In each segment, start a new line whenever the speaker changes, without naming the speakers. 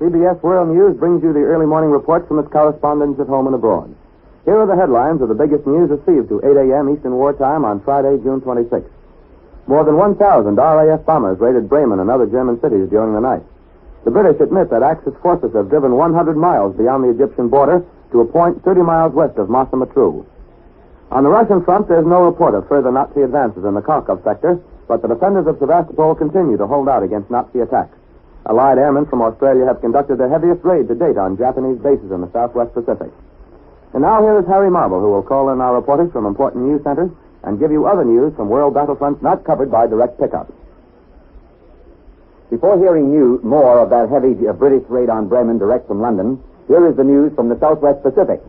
CBS World News brings you the early morning reports from its correspondents at home and abroad. Here are the headlines of the biggest news received to 8 a.m. Eastern Wartime on Friday, June 26th. More than 1,000 RAF bombers raided Bremen and other German cities during the night. The British admit that Axis forces have driven 100 miles beyond the Egyptian border to a point 30 miles west of Masa Matruh. On the Russian front, there's no report of further Nazi advances in the Kharkov sector, but the defenders of Sevastopol continue to hold out against Nazi attacks. Allied airmen from Australia have conducted the heaviest raid to date on Japanese bases in the Southwest Pacific. And now here is Harry Marble, who will call in our reporters from important news centers and give you other news from world battlefronts not covered by direct pickup.
Before hearing more of that heavy British raid on Bremen direct from London, here is the news from the Southwest Pacific.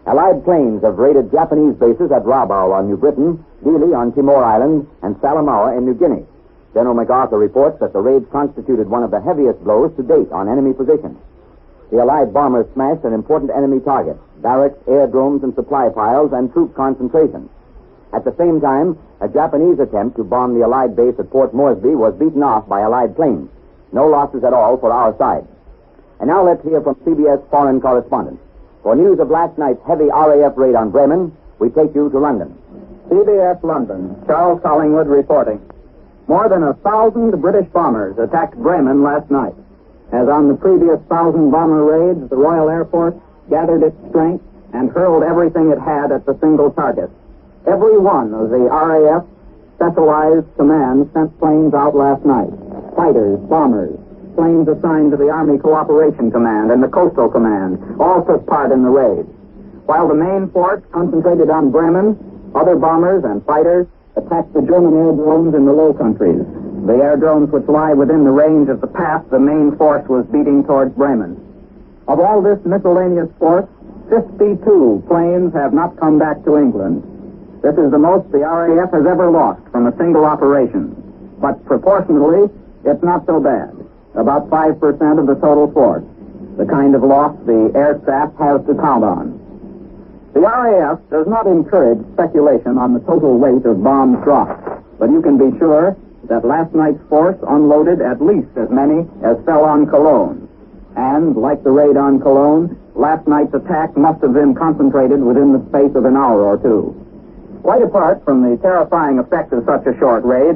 Allied planes have raided Japanese bases at Rabaul on New Britain, Dili on Timor Island, and Salamaua in New Guinea. General MacArthur reports that the raids constituted one of the heaviest blows to date on enemy positions. The Allied bombers smashed an important enemy target, barracks, airdromes, and supply piles, and troop concentrations. At the same time, a Japanese attempt to bomb the Allied base at Port Moresby was beaten off by Allied planes. No losses at all for our side. And now let's hear from CBS foreign correspondents. For news of last night's heavy RAF raid on Bremen, we take you to London.
CBS London, Charles Collingwood reporting. More than 1,000 British bombers attacked Bremen last night. As on the previous 1,000 bomber raids, the Royal Air Force gathered its strength and hurled everything it had at the single target. Every one of the RAF specialized commands sent planes out last night. Fighters, bombers, planes assigned to the Army Cooperation Command and the Coastal Command all took part in the raid. While the main force concentrated on Bremen, other bombers and fighters attacked the German airdromes in the Low Countries. The airdromes which lie within the range of the path the main force was beating towards Bremen. Of all this miscellaneous force, 52 planes have not come back to England. This is the most the RAF has ever lost from a single operation. But proportionally, it's not so bad. About 5% of the total force. The kind of loss the air staff has to count on. The RAF does not encourage speculation on the total weight of bombs dropped, but you can be sure that last night's force unloaded at least as many as fell on Cologne. And, like the raid on Cologne, last night's attack must have been concentrated within the space of an hour or two. Quite apart from the terrifying effect of such a short raid,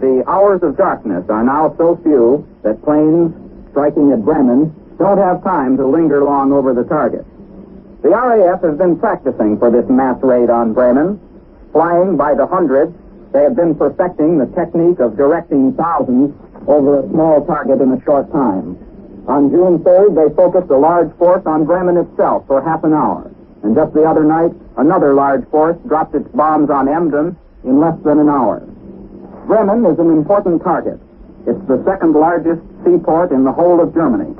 the hours of darkness are now so few that planes striking at Bremen don't have time to linger long over the target. The RAF has been practicing for this mass raid on Bremen. Flying by the hundreds, they have been perfecting the technique of directing thousands over a small target in a short time. On June 3rd, they focused a large force on Bremen itself for half an hour. And just the other night, another large force dropped its bombs on Emden in less than an hour. Bremen is an important target. It's the second largest seaport in the whole of Germany.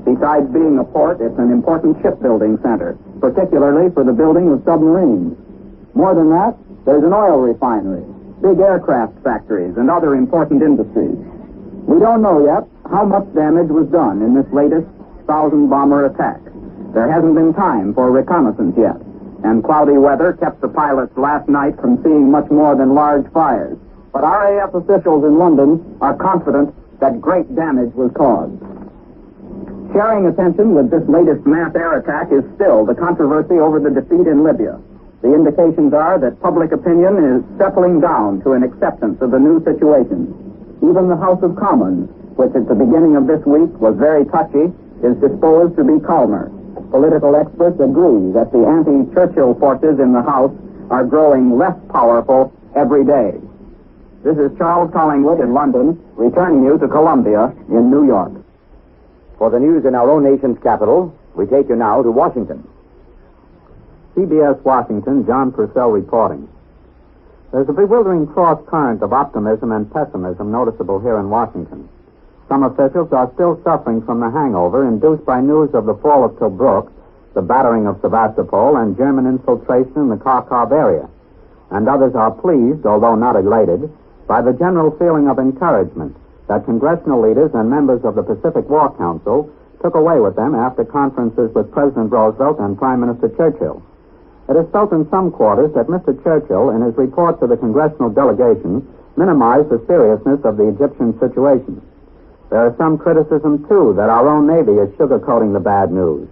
Besides being a port, it's an important shipbuilding center, particularly for the building of submarines. More than that, there's an oil refinery, big aircraft factories, and other important industries. We don't know yet how much damage was done in this latest 1,000-bomber attack. There hasn't been time for reconnaissance yet, and cloudy weather kept the pilots last night from seeing much more than large fires. But RAF officials in London are confident that great damage was caused. Sharing attention with this latest mass air attack is still the controversy over the defeat in Libya. The indications are that public opinion is settling down to an acceptance of the new situation. Even the House of Commons, which at the beginning of this week was very touchy, is disposed to be calmer. Political experts agree that the anti-Churchill forces in the House are growing less powerful every day. This is Charles Collingwood in London, returning you to Columbia in New York.
For the news in our own nation's capital, we take you now to Washington.
CBS Washington, John Purcell reporting. There's a bewildering cross-current of optimism and pessimism noticeable here in Washington. Some officials are still suffering from the hangover induced by news of the fall of Tobruk, the battering of Sevastopol, and German infiltration in the Kharkov area. And others are pleased, although not elated, by the general feeling of encouragement that congressional leaders and members of the Pacific War Council took away with them after conferences with President Roosevelt and Prime Minister Churchill. It is felt in some quarters that Mr. Churchill, in his report to the congressional delegation, minimized the seriousness of the Egyptian situation. There is some criticism, too, that our own Navy is sugarcoating the bad news.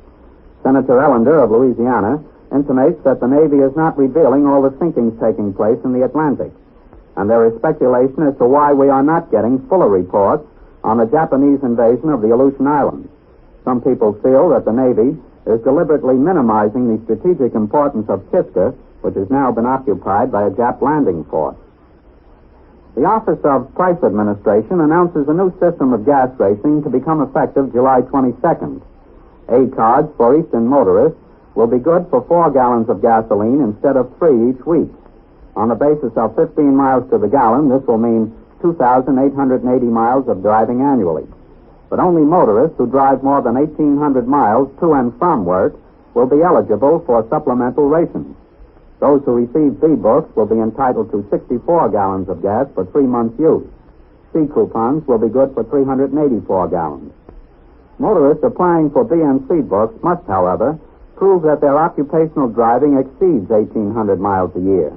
Senator Ellender of Louisiana intimates that the Navy is not revealing all the sinkings taking place in the Atlantic. And there is speculation as to why we are not getting fuller reports on the Japanese invasion of the Aleutian Islands. Some people feel that the Navy is deliberately minimizing the strategic importance of Kiska, which has now been occupied by a Jap landing force. The Office of Price Administration announces a new system of gas racing to become effective July 22nd. A cards for Eastern motorists will be good for 4 gallons of gasoline instead of 3 each week. On the basis of 15 miles to the gallon, this will mean 2,880 miles of driving annually. But only motorists who drive more than 1,800 miles to and from work will be eligible for supplemental rations. Those who receive B books will be entitled to 64 gallons of gas for 3 months' use. C coupons will be good for 384 gallons. Motorists applying for B and C books must, however, prove that their occupational driving exceeds 1,800 miles a year,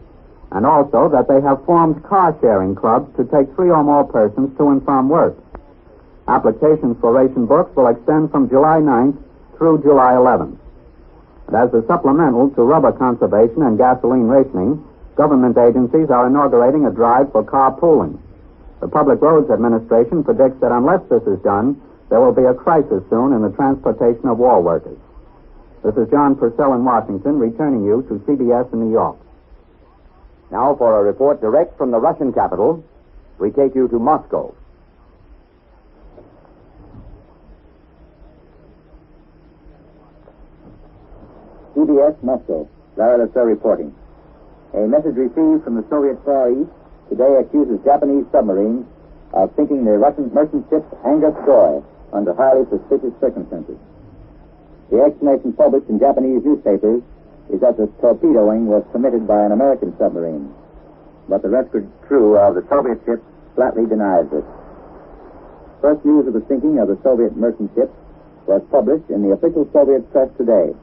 and also that they have formed car-sharing clubs to take 3 or more persons to and from work. Applications for ration books will extend from July 9th through July 11th. And as a supplemental to rubber conservation and gasoline rationing, government agencies are inaugurating a drive for carpooling. The Public Roads Administration predicts that unless this is done, there will be a crisis soon in the transportation of war workers. This is John Purcell in Washington, returning you to CBS in New York.
Now for a report direct from the Russian capital, we take you to Moscow. CBS, Moscow. Lara Lasser reporting. A message received from the Soviet Far East today accuses Japanese submarines of sinking the Russian merchant ship Angostura under highly suspicious circumstances. The explanation published in Japanese newspapers is that the torpedoing was committed by an American submarine, but the rescued crew of the Soviet ship flatly denies this. First news of the sinking of the Soviet merchant ship was published in the official Soviet press today,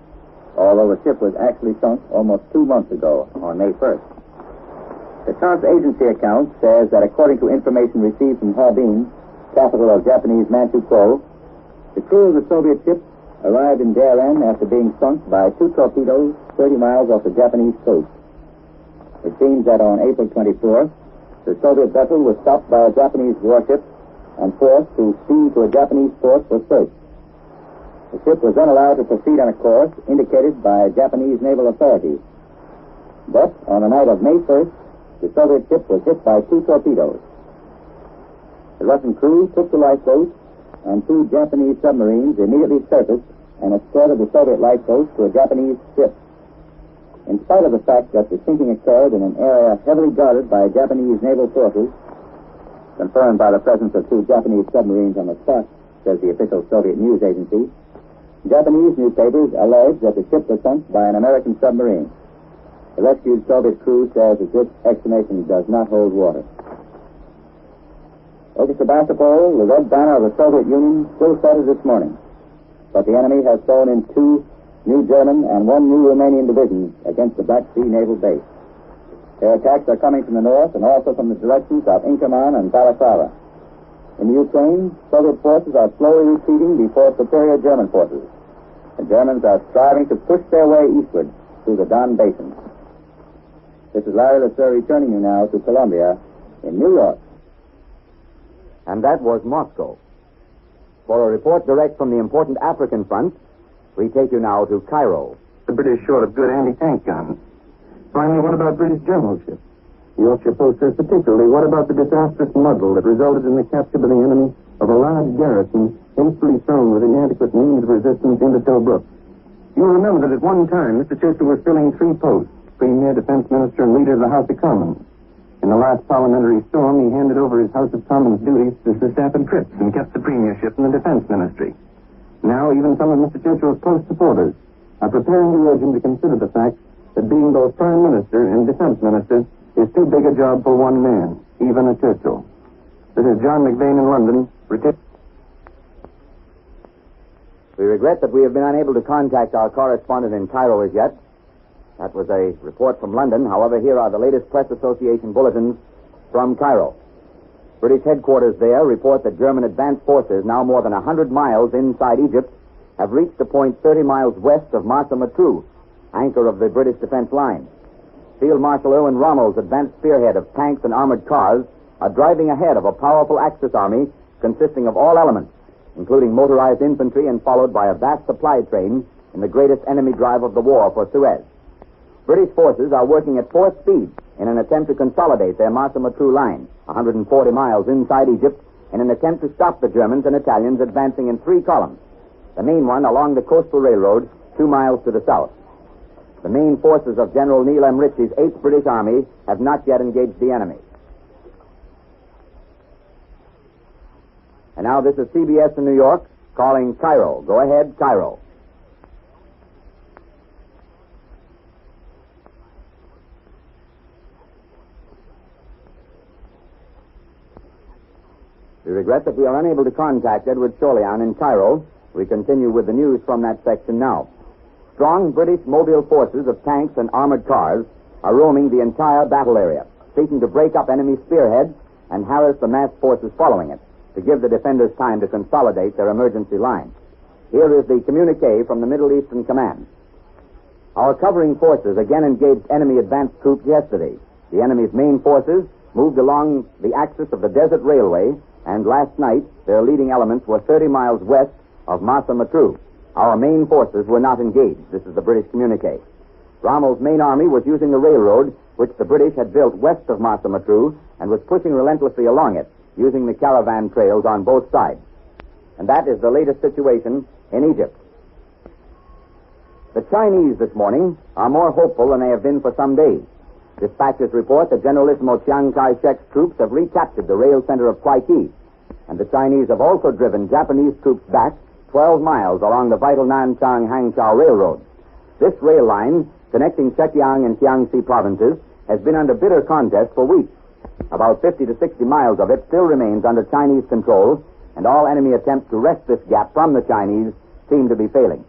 although the ship was actually sunk almost 2 months ago, on May 1st. The Trans Agency account says that according to information received from Harbin, capital of Japanese Manchukuo, the crew of the Soviet ship arrived in Daren after being sunk by 2 torpedoes 30 miles off the Japanese coast. It seems that on April 24th, the Soviet vessel was stopped by a Japanese warship and forced to steam to a Japanese port for search. The ship was then allowed to proceed on a course indicated by Japanese naval authorities. But on the night of May 1st, the Soviet ship was hit by 2 torpedoes. The Russian crew took the lifeboat, and 2 Japanese submarines immediately surfaced and escorted the Soviet lifeboat to a Japanese ship. In spite of the fact that the sinking occurred in an area heavily guarded by Japanese naval forces, confirmed by the presence of 2 Japanese submarines on the spot, says the official Soviet news agency, Japanese newspapers allege that the ship was sunk by an American submarine. The rescued Soviet crew says that this explanation does not hold water. Over Sebastopol, the red banner of the Soviet Union still fluttered this morning, but the enemy has thrown in 2 new German and 1 new Romanian divisions against the Black Sea naval base. Their attacks are coming from the north and also from the directions of Inkerman and Balaclava. In the Ukraine, Soviet forces are slowly retreating before superior German forces. The Germans are striving to push their way eastward through the Don Basin. This is Larry Lasser returning you now to Columbia in New York. And that was Moscow. For a report direct from the important African front, we take you now to Cairo.
The British short of good anti-tank guns. Finally, what about British generalship? The Yorkshire Post says particularly, what about the disastrous muddle that resulted in the capture by the enemy of a large garrison hastily thrown with inadequate means of resistance into Tobruk? You'll remember that at one time, Mr. Churchill was filling 3 posts, Premier, Defense Minister, and Leader of the House of Commons. In the last parliamentary storm, he handed over his House of Commons duties to Sir Stafford Cripps and kept the premiership in the Defense Ministry. Now, even some of Mr. Churchill's close supporters are preparing to urge him to consider the fact that being both Prime Minister and Defense Minister is too big a job for one man, even a Churchill. This is John McVeigh in London.
We regret that we have been unable to contact our correspondent in Cairo as yet. That was a report from London. However, here are the latest Press Association bulletins from Cairo. British headquarters there report that German advance forces, now more than 100 miles inside Egypt, have reached a point 30 miles west of Marsa Matruh, anchor of the British defense line. Field Marshal Erwin Rommel's advanced spearhead of tanks and armored cars are driving ahead of a powerful Axis army consisting of all elements, including motorized infantry, and followed by a vast supply train in the greatest enemy drive of the war for Suez. British forces are working at fourth speed in an attempt to consolidate their Marsa Matruh line, 140 miles inside Egypt, in an attempt to stop the Germans and Italians advancing in 3 columns, the main one along the coastal railroad 2 miles to the south. The main forces of General Neil M. Ritchie's 8th British Army have not yet engaged the enemy. And now this is CBS in New York calling Cairo. Go ahead, Cairo. We regret that we are unable to contact Edward Chorleon in Cairo. We continue with the news from that section now. Strong British mobile forces of tanks and armored cars are roaming the entire battle area, seeking to break up enemy spearheads and harass the massed forces following it, to give the defenders time to consolidate their emergency line. Here is the communique from the Middle Eastern Command. Our covering forces again engaged enemy advance troops yesterday. The enemy's main forces moved along the axis of the desert railway, and last night their leading elements were 30 miles west of Marsa Matruh. Our main forces were not engaged. This is the British communique. Rommel's main army was using the railroad which the British had built west of Marsa Matruh and was pushing relentlessly along it, using the caravan trails on both sides. And that is the latest situation in Egypt. The Chinese this morning are more hopeful than they have been for some days. Dispatches report that Generalissimo Chiang Kai-shek's troops have recaptured the rail center of Kwai-Ki, and the Chinese have also driven Japanese troops back 12 miles along the vital Nanchang-Hangzhou Railroad. This rail line, connecting Zhejiang and Jiangxi provinces, has been under bitter contest for weeks. About 50 to 60 miles of it still remains under Chinese control, and all enemy attempts to wrest this gap from the Chinese seem to be failing.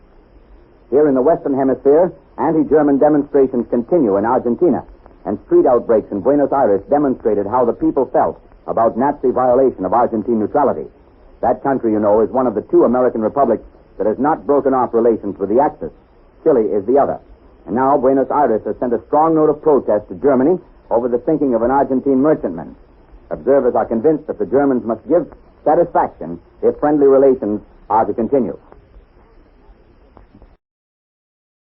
Here in the Western Hemisphere, anti-German demonstrations continue in Argentina, and street outbreaks in Buenos Aires demonstrated how the people felt about Nazi violation of Argentine neutrality. That country, you know, is one of the 2 American republics that has not broken off relations with the Axis. Chile is the other. And now Buenos Aires has sent a strong note of protest to Germany over the sinking of an Argentine merchantman. Observers are convinced that the Germans must give satisfaction if friendly relations are to continue.